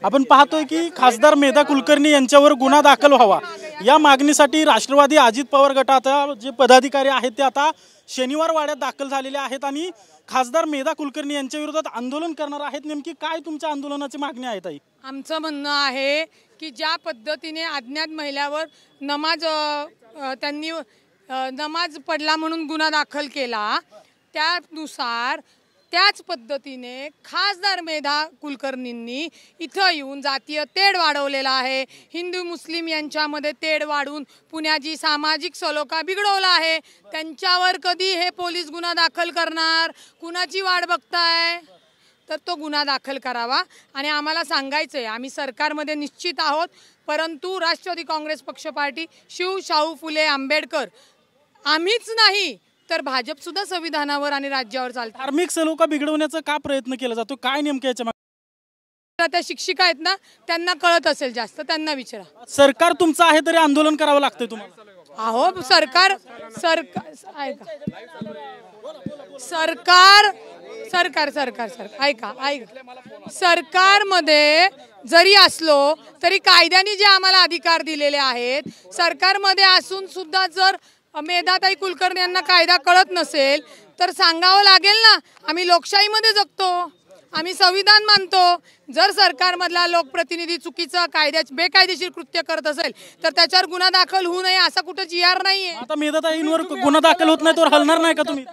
आपण पाहतोय की खासदार मेधा कुलकर्णी यांच्यावर गुन्हा दाखल व्हावा या मागणीसाठी राष्ट्रवादी अजित पवार गटाचा जे पदाधिकारी आहेत ते आता शनिवार वाड्यात दाखल झालेले आहेत आणि खासदार मेधा कुलकर्णी यांच्या विरोधात आंदोलन करणार आहेत। नेमकी काय तुमच्या आंदोलनाची मागणी आहे ताई? आमचं म्हणणं आहे की ज्या पद्धतीने अज्ञात महिलावर त्यांनी नमाज पडला म्हणून गुन्हा दाखल केला त्यानुसार त्याच पद्धतीने खासदार मेधा कुलकर्णींनी इथं येऊन जातीय तेढ वाढवलेला आहे। हिंदू मुस्लिम यांच्यामध्ये तेढ वाढून पुण्याची सामाजिक सलोखा बिघडवला आहे। त्यांच्यावर कधी हे पोलीस गुन्हा दाखल करणार? कुणाची वाट बघताय? तर तो गुन्हा दाखल करावा आणि आम्हाला सांगायचंय आम्ही सरकारमध्ये निश्चित आहोत, परंतु राष्ट्रवादी काँग्रेस पक्ष पार्टी शाहू फुले आंबेडकर आम्हीच नाही तर भाजप सुद्धा संविधानावर आणि राज्यावर चालतात। धार्मिक सलोखा बिघडवण्याचा का प्रयत्न केला जातो? काय नेमकं याच्या मागे? त्या शिक्षिका आहेत ना, त्यांना कळत असेल जास्त, त्यांना विचारा। सरकार तुमचं आहे तरी आंदोलन करावं लागतंय तुम्हाला? अहो सरकार सरकारमध्ये जरी असलो तरी कायद्याने जे आम्हाला अधिकार दिलेले आहेत, सरकारमध्ये असून सुद्धा जर मेधाताई कुलकर्णी यांना कायदा कळत नसेल तर सांगावं लागेल ना। आम्ही लोकशाहीमध्ये जगतो, आम्ही संविधान मानतो। जर सरकारमधला लोकप्रतिनिधी चुकीचं बेकायदेशीर कृत्य करत असेल तर त्याच्यावर गुन्हा दाखल होऊ नये असा कुठं जी.आर नाहीये। आता मेधाताईंवर गुन्हा दाखल होत नाही तर हलणार नाही का तुम्ही?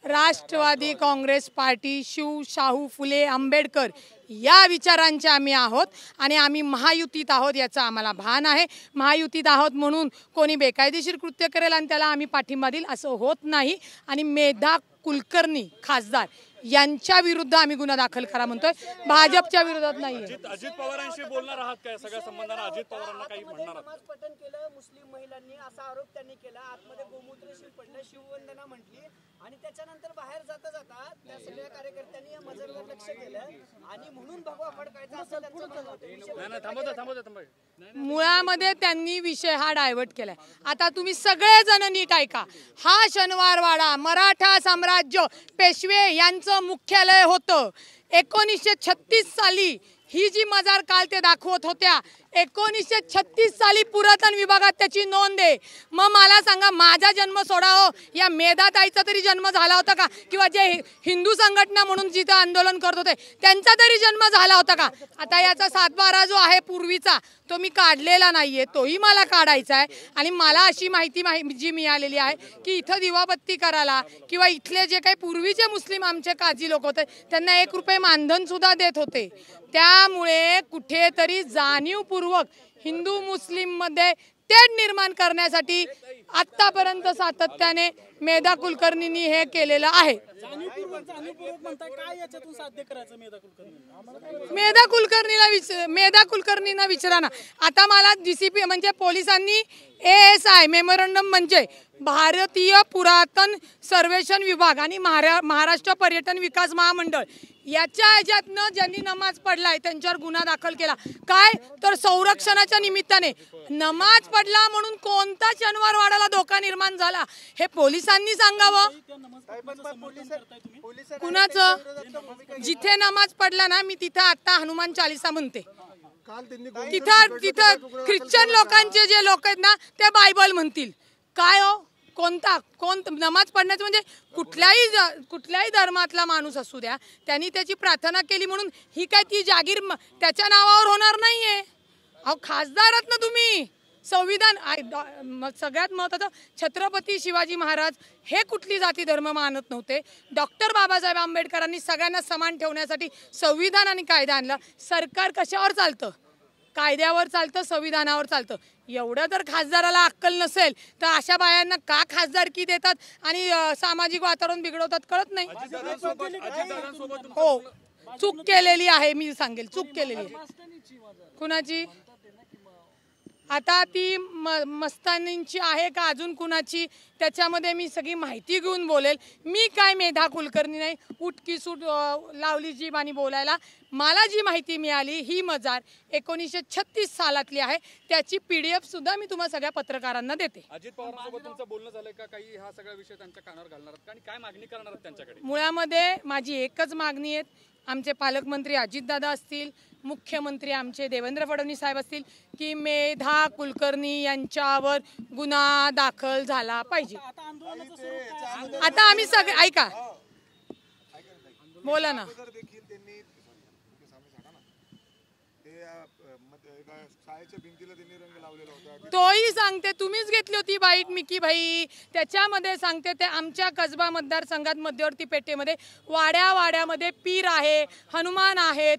राष्ट्रवादी काँग्रेस पार्टी शाहू फुले आंबेडकर या विचारांचे आम्ही आहोत आणि आम्ही महायुतीत आहोत याचं आम्हाला भान आहे। महायुतीत आहोत म्हणून कोणी बेकायदेशीर कृत्य करेल आणि त्याला आम्ही पाठिंबा देईल असं होत नाही आणि मेधा कुलकर्णी खासदार यांच्या विरुद्ध आम्ही गुन्हा दाखल करा म्हणतोय, भाजपच्या विरोधात नाहीये। अजित पवारांशी बोलणार आहात काय? सगळ्या संबंधांना अजित पवारांना काही म्हणणार आहात? पठण केलं मुस्लिम महिलांनी असा आरोप त्यांनी केला, आतमध्ये गोमूत्र शिंपडलं, शिववंदना म्हटली आणि त्याच्यानंतर बाहेर जाता जाता त्या सगळ्या कार्यकर्त्यांनी या मजरवर लक्ष केलं आणि म्हणून भगवा फडकायचा असं त्यांचं म्हणणं होतं। मुळामध्ये त्यांनी विषय हा डायव्हर्ट केलाय। आता तुम्ही सगळेजण नीट ऐका, हा शनिवारवाडा मराठा साम्राज्य पेशवे यांचं मुख्यालय होतं। 1936 साली ही जी मजार काल ते दाखवत होत्या, 1936 साली पुरातन विभागात त्याची नोंद आहे। मग मला सांगा, माझा जन्म सोडावं या मेधाताईचा तरी जन्म झाला होता का? किंवा जे हिंदू संघटना म्हणून जिथं आंदोलन करत होते त्यांचा तरी जन्म झाला होता का? आता याचा 7/12 जो आहे पूर्वीचा तो मी काढलेला नाहीये, तोही मला काढायचा आहे आणि मला अशी माहिती जी मिळालेली आहे की इथं दिवाबत्ती करायला किंवा इथले जे काही पूर्वीचे मुस्लिम आमचे काजी लोक होते त्यांना 1 रुपये मानधन सुद्धा देत होते। त्यामुळे कुठेतरी जाणीवपूर्वक हिंदू मुस्लिम मध्ये तेढ निर्माण करण्यासाठी आतापर्यंत सातत्याने मेधा कुलकर्णींनी हे केलेलं आहे। मेधा कुलकर्णींना विचारा ना। आता मला DCP म्हणजे पोलिसांनी ASI मेमोरंडम म्हणजे भारतीय पुरातन सर्वेक्षण विभाग आणि महाराष्ट्र पर्यटन विकास महामंडळ याच्या ह्याच्यातनं ज्यांनी नमाज पडलाय त्यांच्यावर गुन्हा दाखल केला। काय तर संरक्षणाच्या निमित्ताने नमाज पडला म्हणून कोणता शनिवारवाड्याला धोका निर्माण झाला हे पोलिसांनी सांगावं। कुणाचं? जिथे नमाज पडला ना, मी तिथं आता हनुमान चालीसा म्हणते। तिथं ख्रिश्चन लोकांचे जे लोक आहेत ना ते बायबल म्हणतील। काय हो, कोण नमाज पडण्याचं म्हणजे कुठल्याही धर्मातला माणूस असू द्या, त्यांनी त्याची प्रार्थना केली म्हणून ही काय ती जागीर त्याच्या नावावर होणार नाहीये। अहो खासदार आहात ना तुम्ही, संविधान सगळ्यात महत्त्वाचं छत्रपती शिवाजी महाराज हे कुठली जाती धर्म मानत नव्हते। डॉक्टर बाबासाहेब आंबेडकरांनी सगळ्यांना समान ठेवण्यासाठी संविधान आणि कायदा आणला। सरकार कशावर चालतं? कायद्यावर चालतं, संविधानावर चालतं। एवढं जर खासदाराला अक्कल नसेल तर अशा बायांना का खासदारकी देतात आणि सामाजिक वातावरण बिघडवतात कळत नाही। हो, चूक केलेली आहे, मी सांगेल चूक केलेली आहे। कुणाची? आता ती मस्तानींची आहे का अजून कुणाची त्याच्यामध्ये मी सगळी माहिती घेऊन बोलेल। मी काय मेधा कुलकर्णी नाही, उठकी सूट लावली जीभ आणि बोलायला। मला जी माहिती मिळाली ही मजार 1936 सालातली आहे, त्याची PDF सुद्धा मी तुम्हाला सगळ्या पत्रकारांना देते। अजित पवारांसोबत तुमचं बोलणं झालंय का? काही हा सगळा विषय त्यांच्या कानावर घालणार आणि काय मागणी करणार त्यांच्याकडे? मुळामध्ये माझी एकच मागणी आहे आमचे पालकमंत्री अजितदादा असतील, मुख्यमंत्री आमचे देवेंद्र फडणवीस साहेब असतील की मेधा कुलकर्णी यांच्यावर गुन्हा दाखल झाला पाहिजे. आता आम्ही सगळे ऐका, बोला ना. तोही सांगते, तुम्हीच घेतली होती बाईट मिकी भाई. त्याच्यामध्ये सांगते ते आमच्या कसबा मतदारसंघात मध्यवर्ती पेठेमध्ये वाड्यामध्ये पीर आहे, हनुमान आहेत,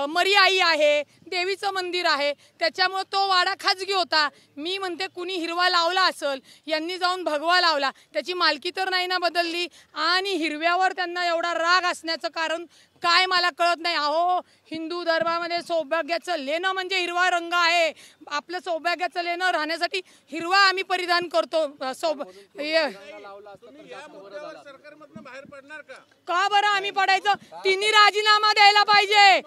मरी आई आहे, देवीचं मंदिर आहे. त्याच्यामुळे तो वाडा खाजगी होता. मी म्हणते कुणी हिरवा लावला असेल, यांनी जाऊन भगवा लावला. त्याची मालकी तर नाही ना बदलली. आणि हिरव्यावर त्यांना एवढा राग असण्याचं कारण काय मला कळत नाही. अहो, हिंदू धर्मामध्ये सौभाग्याचं लेणं म्हणजे हिरवा रंग आहे. आपलं सौभाग्याचं लेणं राहण्यासाठी हिरवा आम्ही परिधान करतो. का बरं आम्ही पडायचं? तिन्ही राजीनामा द्यायला पाहिजे.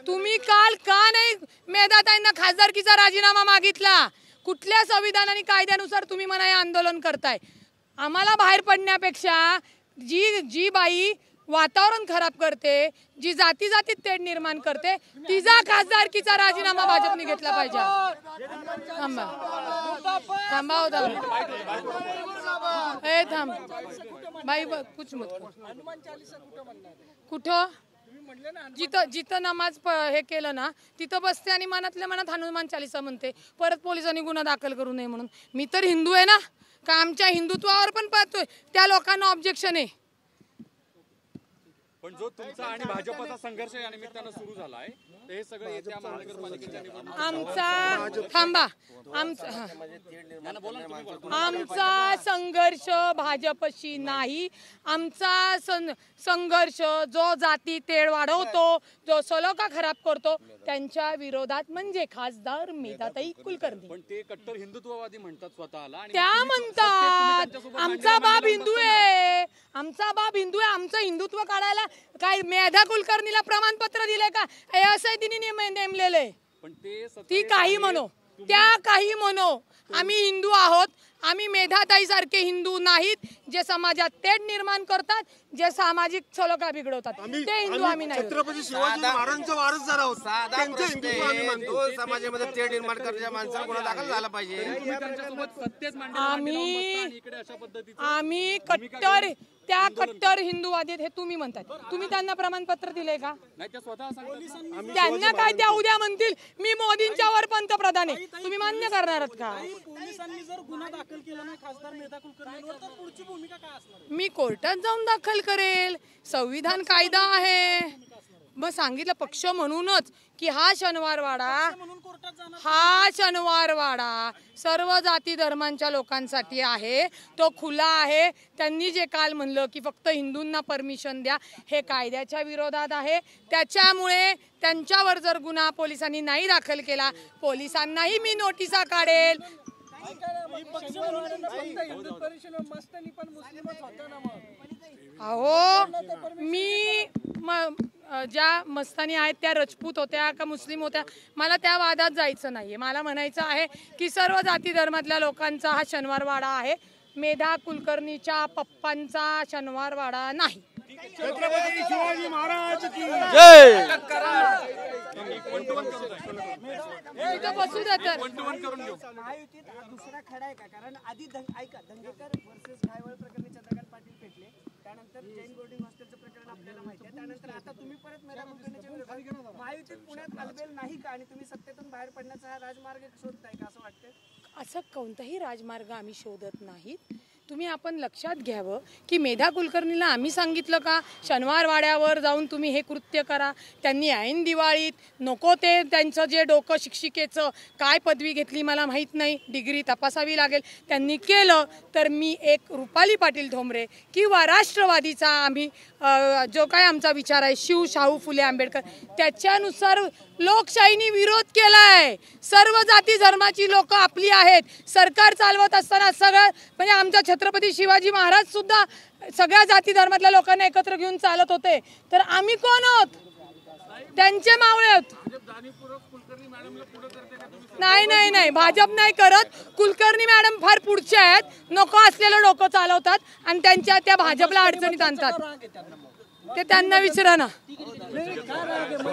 तुम्ही काल का नाही मेधाताईंना खासदारकीचा राजीनामा मागितला? कुठल्या संविधान आणि कायद्यानुसार तुम्ही म्हणा हे आंदोलन करताय? आम्हाला बाहेर पडण्यापेक्षा जी बाई वातावरण खराब करते, जी जाती तेढ निर्माण करते, तिचा खासदारकीचा राजीनामा भाजपने घेतला पाहिजे. थांबा थांब बाई, कुछ मत. कुठं जिथं नमाज हे केलं ना तिथं बसते आणि मनातल्या मनात हनुमान चालीसा म्हणते. परत पोलिसांनी गुन्हा दाखल करू नये म्हणून. मी तर हिंदू आहे ना, का आमच्या हिंदुत्वावर पण पाहतोय त्या लोकांना ऑब्जेक्शन आहे. पण जो तुमचा आणि भाजपचा संघर्ष या निमित्तानं सुरू झालाय, हे सगळं येत्या महानगरपालिकेच्या आमचा संघर्ष भाजपशी नाही. आमचा संघर्ष जो जाती तेढ वाढवतो, जो सलोखा खराब करतो त्यांच्या विरोधात म्हणजे खासदार मेधाताई कुलकर्णी. पण ते कट्टर हिंदुत्ववादी म्हणतात स्वतःला. त्या म्हणतात आमचा बाप हिंदू आहे, आमचा बाप हिंदू आहे. आमचं हिंदुत्व काढायला काय मेधा कुलकर्णीला प्रमाणपत्र दिले का? असं तिने नेमलेले. ती काही म्हणो, त्या काही म्हणो, आम्ही हिंदू आहोत. आम्ही मेधाताई सारखे हिंदू नाहीत जे समाजात तेढ निर्माण करतात, जे सामाजिक सलोखा बिघडवतात. ते हिंदू आम्ही नाही. छत्रपती शिवाजी महाराजांचा वारसदार आहोत. त्यांचे हिंदुत्व आम्ही मानतो. समाजामध्ये तेढ निर्माण करणाऱ्या माणसाला गुन्हा दाखल झाला पाहिजे. आम्ही कट्टर, त्या कट्टर हिंदूवादी हे तुम्ही म्हणतात. तुम्ही त्यांना प्रमाणपत्र दिले का? त्यांना काय त्या उद्या म्हणतील मी मोदींच्या वर पंतप्रधान आहे, तुम्ही मान्य करणार का? पोलिसांनी जर गुन्हा दाखल केला नाही खासदार मेधा कुलकर्णीवर तर पुढची भूमिका काय असणार? मी कोर्टात जाऊन दाखल करेल. संविधान कायदा आहे. मग सांगितलं पक्ष म्हणूनच की हा शनिवार वाडा सर्व जाती धर्मांच्या लोकांसाठी आहे. तो खुला आहे. त्यांनी जे काल म्हणलं की फक्त हिंदूंना परमिशन द्या, हे कायद्याच्या विरोधात आहे. त्याच्यामुळे त्यांच्यावर जर गुन्हा पोलिसांनी नाही दाखल केला, पोलिसांनाही मी नोटिसा काढेल. अहो, मी ज्या मस्तानी आहेत त्या राजपूत होत्या का मुस्लिम होत्या, मला त्या वादात जायचं नाहीये. मला म्हणायचं आहे की सर्व जाती धर्मातल्या लोकांचा हा शनिवार वाडा आहे. मेधा कुलकर्णीच्या पप्पांचा शनिवार वाडा नाही. छत्रपती शिवाजी महाराज की जय. बसू द्या. महायुतीत हा दुसरा खडा आहे का? कारण आधी ऐका, दंगेकर वर्सेस घायवळ प्रकरणी चंद्रकांत पाटील पेटले, त्यानंतर जैन बोर्डिंग हॉस्टेलचं प्रकरण आपल्याला माहिती आहे, त्यानंतर आता तुम्ही परत मेधा कुलकर्णीच्या विरोधात महायुतीत पुण्यात अलबेल नाही का? आणि तुम्ही सत्तेतून बाहेर पडण्याचा हा राजमार्ग शोधताय का असं वाटतंय? असं कोणताही राजमार्ग आम्ही शोधत नाहीत. तुम्ही आपण लक्षात घ्यावं की मेधा कुलकर्णीला आम्ही सांगितलं का शनिवार वाड्यावर जाऊन तुम्ही हे कृत्य करा? त्यांनी ऐन दिवाळीत नको ते त्यांचं जे डोकं शिक्षिकेचं काय पदवी घेतली मला माहीत नाही, डिग्री तपासावी लागेल, त्यांनी केलं तर मी एक रुपाली पाटील ठोंबरे किंवा राष्ट्रवादीचा आम्ही जो काय आमचा विचार आहे शिव शाहू फुले आंबेडकर त्याच्यानुसार लोकशाहीने विरोध केलाय. सर्व जाती धर्माची लोक आपली आहेत. सरकार चालवत असताना सगळं म्हणजे आमचा छत्रपती शिवाजी महाराज सुद्धा सगळ्या जाती धर्मातल्या लोकांना एकत्र घेऊन चालत होते. तर आम्ही कोण आहोत? त्यांचे मावळे आहोत. नाही भाजप नाही करत. कुलकर्णी मॅडम फार पुढचे आहेत. नको असलेलं डोकं चालवतात आणि त्यांच्या त्या भाजपला अडचणीत आणतात. ते त्यांना विचारा ना,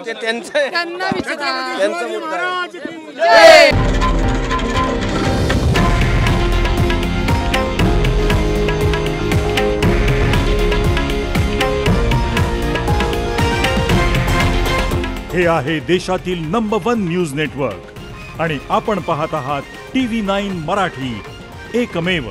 ते त्यांचं त्यांना विचारा. त्यांचा मुद्दा आहे. जय. हे आहे देशातील नंबर 1 न्यूज नेटवर्क आणि आपण पाहत आहात TV9 मराठी, एकमेव.